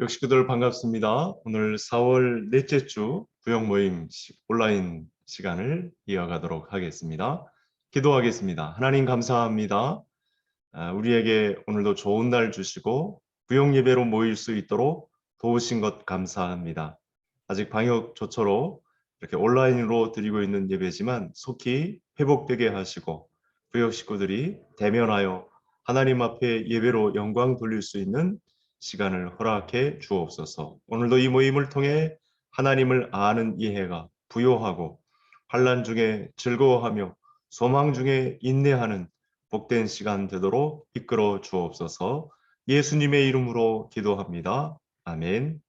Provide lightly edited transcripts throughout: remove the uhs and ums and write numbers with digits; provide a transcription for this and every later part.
식구들 반갑습니다. 오늘 4월 넷째 주 구역 모임 온라인 시간을 이어가도록 하겠습니다. 기도하겠습니다. 하나님 감사합니다. 우리에게 오늘도 좋은 날 주시고 구역 예배로 모일 수 있도록 도우신 것 감사합니다. 아직 방역 조처로 이렇게 온라인으로 드리고 있는 예배지만 속히 회복되게 하시고 구역 식구들이 대면하여 하나님 앞에 예배로 영광 돌릴 수 있는 시간을 허락해 주옵소서. 오늘도 이 모임을 통해 하나님을 아는 이해가 부요하고 환난 중에 즐거워하며 소망 중에 인내하는 복된 시간 되도록 이끌어 주옵소서. 예수님의 이름으로 기도합니다. 아멘.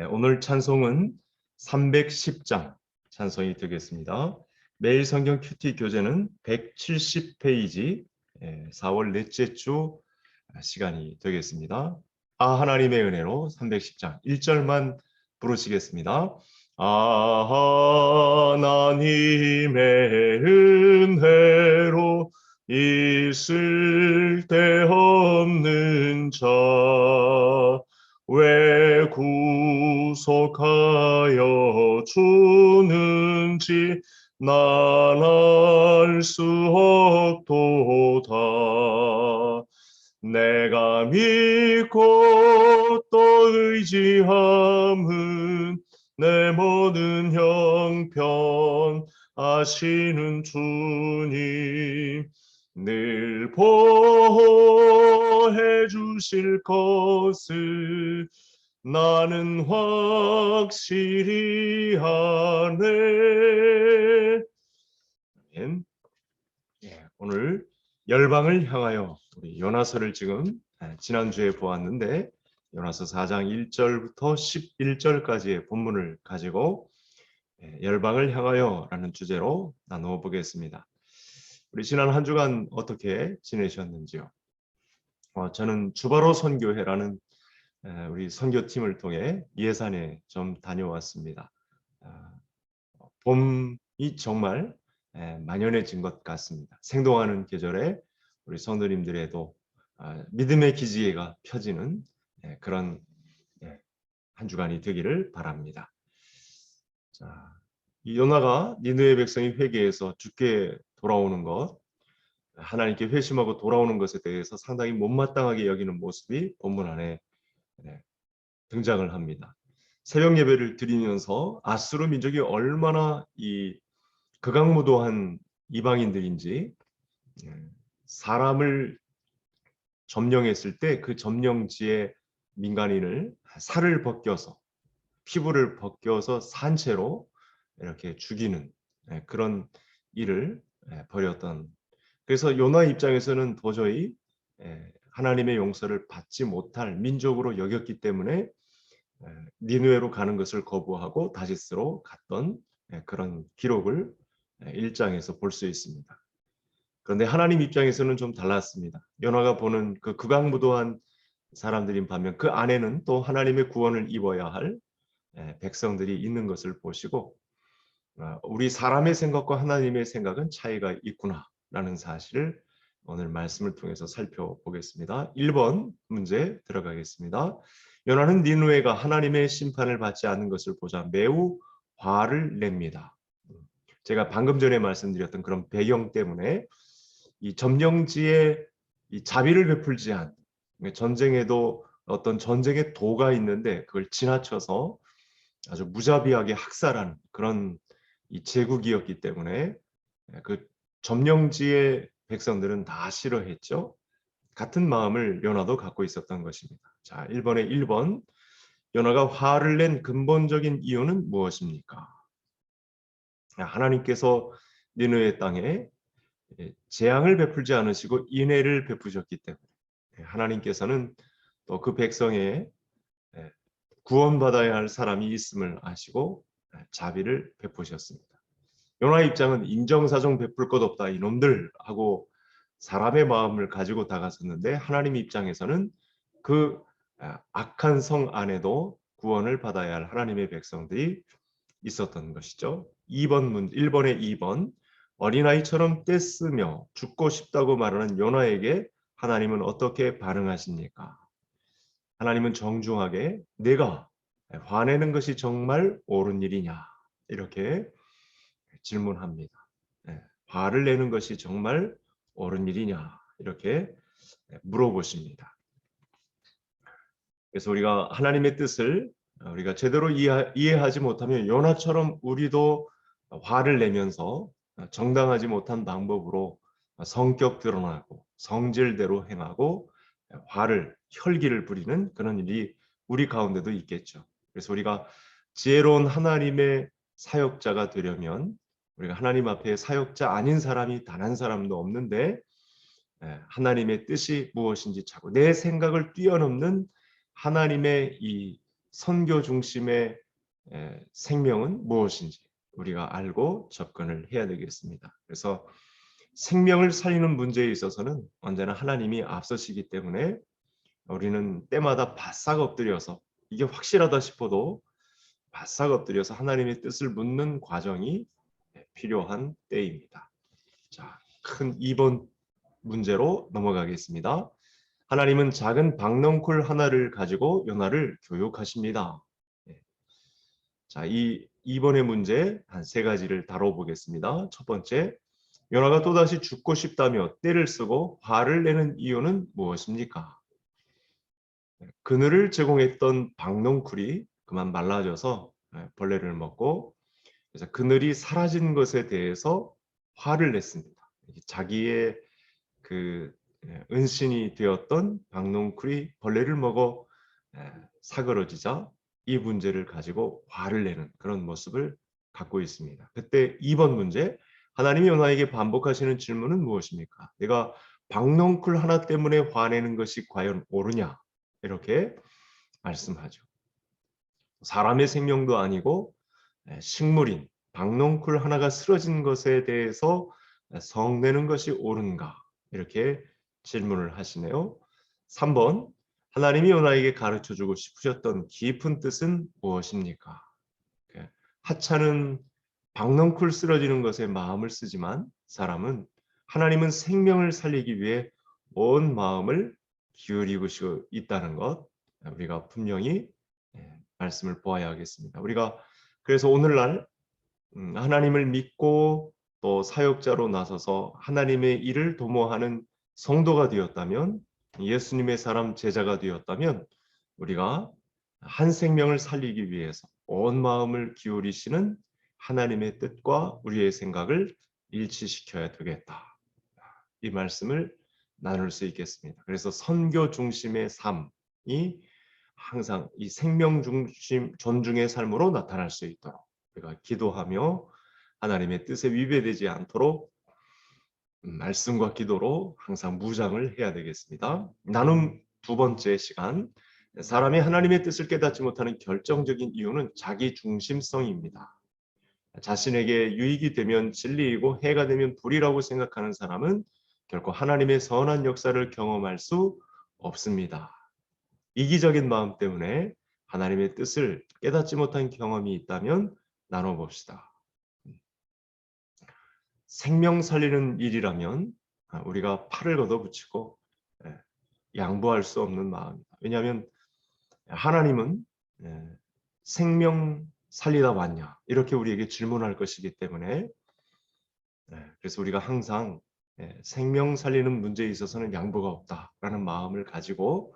오늘 찬송은 310장 찬송이 되겠습니다. 매일 성경 큐티 교재는 170페이지 4월 넷째 주 시간이 되겠습니다. 하나님의 은혜로 310장 1절만 부르시겠습니다. 하나님의 은혜로 있을 데 없는 자 왜 구속하여 주는지 난 알 수 없도다. 내가 믿고 또 의지함은 내 모든 형편 아시는 주님 늘 보호해 주실 것을 나는 확실히 아네. 오늘 열방을 향하여 우리 요나서를 지금 지난주에 보았는데 요나서 4장 1절부터 11절까지의 본문을 가지고 열방을 향하여 라는 주제로 나누어 보겠습니다. 우리 지난 한 주간 어떻게 지내셨는지요? 저는 주바로 선교회라는 우리 선교팀을 통해 예산에 좀 다녀왔습니다. 봄이 정말 만연해진 것 같습니다. 생동하는 계절에 우리 성도님들에도 믿음의 기지개가 펴지는 그런 한 주간이 되기를 바랍니다. 자, 이 요나가 니느웨 백성이 회개해서 주께 돌아오는 것, 하나님께 회심하고 돌아오는 것에 대해서 상당히 못마땅하게 여기는 모습이 본문 안에 등장을 합니다. 새벽 예배를 드리면서 아수르 민족이 얼마나 이 극악무도한 이방인들인지 사람을 점령했을 때 그 점령지의 민간인을 살을 벗겨서 피부를 벗겨서 산채로 이렇게 죽이는 그런 일을 벌였던, 그래서 요나 입장에서는 도저히 하나님의 용서를 받지 못할 민족으로 여겼기 때문에 니느웨로 가는 것을 거부하고 다시스로 갔던 그런 기록을 1장에서 볼 수 있습니다. 그런데 하나님 입장에서는 좀 달랐습니다. 요나가 보는 그 극악무도한 사람들인 반면 그 안에는 또 하나님의 구원을 입어야 할 백성들이 있는 것을 보시고 우리 사람의 생각과 하나님의 생각은 차이가 있구나라는 사실을 오늘 말씀을 통해서 살펴보겠습니다. 1번 문제 들어가겠습니다. 요나는 니느웨가 하나님의 심판을 받지 않는 것을 보자 매우 화를 냅니다. 제가 방금 전에 말씀드렸던 그런 배경 때문에 이 점령지에 이 자비를 베풀지 않은, 전쟁에도 어떤 전쟁의 도가 있는데 그걸 지나쳐서 아주 무자비하게 학살하는 그런 이 제국이었기 때문에 그 점령지의 백성들은 다 싫어했죠. 같은 마음을 요나도 갖고 있었던 것입니다. 자, 1번에 1번. 요나가 화를 낸 근본적인 이유는 무엇입니까? 하나님께서 니느웨 땅에 재앙을 베풀지 않으시고 인애를 베푸셨기 때문에 하나님께서는 또 그 백성에 구원받아야 할 사람이 있음을 아시고 자비를 베푸셨습니다. 요나 입장은 인정사정 베풀 것 없다 이놈들 하고 사람의 마음을 가지고 다가섰는데 하나님 입장에서는 그 악한 성 안에도 구원을 받아야 할 하나님의 백성들이 있었던 것이죠. 1번에 2번. 어린아이처럼 떼쓰며 죽고 싶다고 말하는 요나에게 하나님은 어떻게 반응하십니까? 하나님은 정중하게 내가 화내는 것이 정말 옳은 일이냐 이렇게 질문합니다. 예, 화를 내는 것이 정말 옳은 일이냐 이렇게 물어보십니다. 그래서 우리가 하나님의 뜻을 우리가 제대로 이해하지 못하면 요나처럼 우리도 화를 내면서 정당하지 못한 방법으로 성격 드러나고 성질대로 행하고 혈기를 부리는 그런 일이 우리 가운데도 있겠죠. 그래서 우리가 지혜로운 하나님의 사역자가 되려면 우리가 하나님 앞에 사역자 아닌 사람이 단 한 사람도 없는데 하나님의 뜻이 무엇인지 찾고 내 생각을 뛰어넘는 하나님의 이 선교 중심의 생명은 무엇인지 우리가 알고 접근을 해야 되겠습니다. 그래서 생명을 살리는 문제에 있어서는 언제나 하나님이 앞서시기 때문에 우리는 때마다 바싹 엎드려서 이게 확실하다 싶어도 바싹 엎드려서 하나님의 뜻을 묻는 과정이 필요한 때입니다. 자, 큰 2번 문제로 넘어가겠습니다. 하나님은 작은 박넝쿨 하나를 가지고 요나를 교육하십니다. 자, 이번의 문제 한 3가지를 다뤄보겠습니다. 첫 번째, 요나가 또다시 죽고 싶다며 떼를 쓰고 화를 내는 이유는 무엇입니까? 그늘을 제공했던 박넝쿨이 그만 말라져서 벌레를 먹고 그래서 그늘이 사라진 것에 대해서 화를 냈습니다. 자기의 그 은신이 되었던 박농쿨이 벌레를 먹어 사그러지자 이 문제를 가지고 화를 내는 그런 모습을 갖고 있습니다. 그때 2번 문제, 하나님이 요나에게 반복하시는 질문은 무엇입니까? 내가 박농쿨 하나 때문에 화내는 것이 과연 옳으냐? 이렇게 말씀하죠. 사람의 생명도 아니고 식물인 박농쿨 하나가 쓰러진 것에 대해서 성내는 것이 옳은가? 이렇게 질문을 하시네요. 3번, 하나님이 요나에게 가르쳐주고 싶으셨던 깊은 뜻은 무엇입니까? 하찮은 박넝쿨 쓰러지는 것에 마음을 쓰지만 하나님은 생명을 살리기 위해 온 마음을 기울이고 있다는 것 우리가 분명히 말씀을 보아야 하겠습니다. 우리가 그래서 오늘날 하나님을 믿고 또 사역자로 나서서 하나님의 일을 도모하는 성도가 되었다면 예수님의 사람 제자가 되었다면 우리가 한 생명을 살리기 위해서 온 마음을 기울이시는 하나님의 뜻과 우리의 생각을 일치시켜야 되겠다. 이 말씀을 나눌 수 있겠습니다. 그래서 선교 중심의 삶이 항상 이 생명 중심 존중의 삶으로 나타날 수 있도록 우리가 기도하며 하나님의 뜻에 위배되지 않도록 말씀과 기도로 항상 무장을 해야 되겠습니다. 나눔 2번째 시간, 사람이 하나님의 뜻을 깨닫지 못하는 결정적인 이유는 자기 중심성입니다. 자신에게 유익이 되면 진리이고 해가 되면 불이라고 생각하는 사람은 결코 하나님의 선한 역사를 경험할 수 없습니다. 이기적인 마음 때문에 하나님의 뜻을 깨닫지 못한 경험이 있다면 나눠봅시다. 생명 살리는 일이라면 우리가 팔을 걷어붙이고 양보할 수 없는 마음입니다. 왜냐하면 하나님은 생명 살리다 왔냐 이렇게 우리에게 질문할 것이기 때문에 그래서 우리가 항상 생명 살리는 문제에 있어서는 양보가 없다라는 마음을 가지고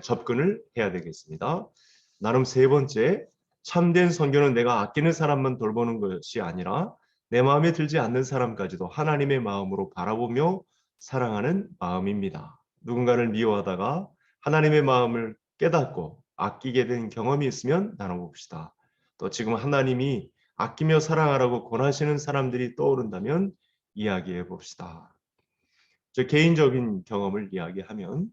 접근을 해야 되겠습니다. 나름 3번째, 참된 선교는 내가 아끼는 사람만 돌보는 것이 아니라 내 마음에 들지 않는 사람까지도 하나님의 마음으로 바라보며 사랑하는 마음입니다. 누군가를 미워하다가 하나님의 마음을 깨닫고 아끼게 된 경험이 있으면 나눠봅시다. 또 지금 하나님이 아끼며 사랑하라고 권하시는 사람들이 떠오른다면 이야기해 봅시다. 저 개인적인 경험을 이야기하면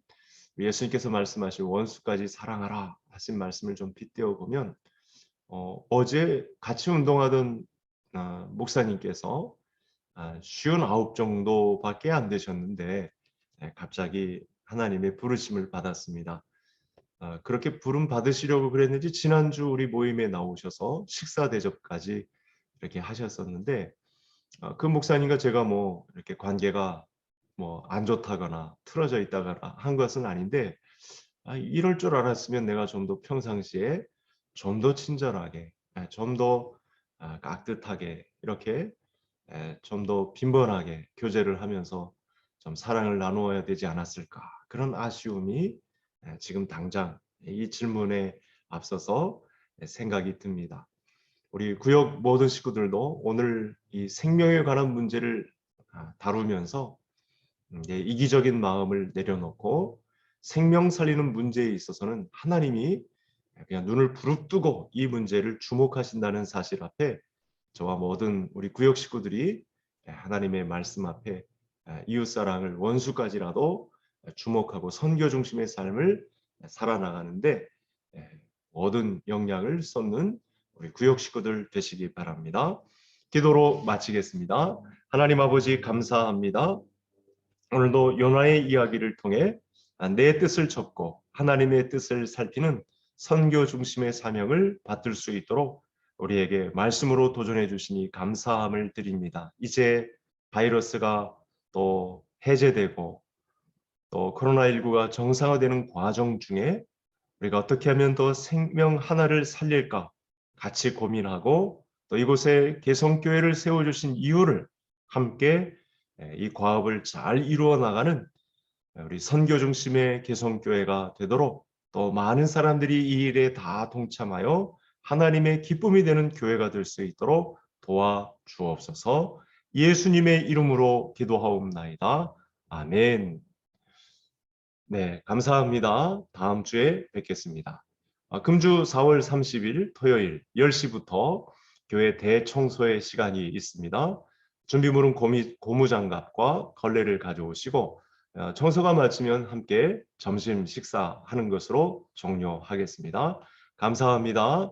예수님께서 말씀하신 원수까지 사랑하라 하신 말씀을 좀 빗대어 보면 어제 같이 운동하던 목사님께서 59 정도밖에 안 되셨는데 갑자기 하나님의 부르심을 받았습니다. 그렇게 부름 받으시려고 그랬는지 지난주 우리 모임에 나오셔서 식사 대접까지 이렇게 하셨었는데 그 목사님과 제가 뭐 이렇게 관계가 뭐 안 좋다거나 틀어져 있다거나 한 것은 아닌데 이럴 줄 알았으면 내가 좀 더 평상시에 좀 더 친절하게, 좀 더 깍듯하게 이렇게 좀 더 빈번하게 교제를 하면서 좀 사랑을 나누어야 되지 않았을까. 그런 아쉬움이 지금 당장 이 질문에 앞서서 생각이 듭니다. 우리 구역 모든 식구들도 오늘 이 생명에 관한 문제를 다루면서 이기적인 마음을 내려놓고 생명 살리는 문제에 있어서는 하나님이 그냥 눈을 부릅뜨고 이 문제를 주목하신다는 사실 앞에 저와 모든 우리 구역 식구들이 하나님의 말씀 앞에 이웃사랑을 원수까지라도 주목하고 선교 중심의 삶을 살아나가는데 모든 역량을 쏟는 우리 구역 식구들 되시기 바랍니다. 기도로 마치겠습니다. 하나님 아버지 감사합니다. 오늘도 요나의 이야기를 통해 내 뜻을 접고 하나님의 뜻을 살피는 선교 중심의 사명을 받들 수 있도록 우리에게 말씀으로 도전해 주시니 감사함을 드립니다. 이제 바이러스가 또 해제되고 또 코로나19가 정상화되는 과정 중에 우리가 어떻게 하면 더 생명 하나를 살릴까 같이 고민하고 또 이곳에 개성교회를 세워주신 이유를 함께 이 과업을 잘 이루어 나가는 우리 선교 중심의 개성교회가 되도록 또 많은 사람들이 이 일에 다 동참하여 하나님의 기쁨이 되는 교회가 될 수 있도록 도와주옵소서. 예수님의 이름으로 기도하옵나이다. 아멘. 네, 감사합니다. 다음 주에 뵙겠습니다. 금주 4월 30일 토요일 10시부터 교회 대청소의 시간이 있습니다. 준비물은 고무장갑과 걸레를 가져오시고 청소가 마치면 함께 점심 식사하는 것으로 종료하겠습니다. 감사합니다.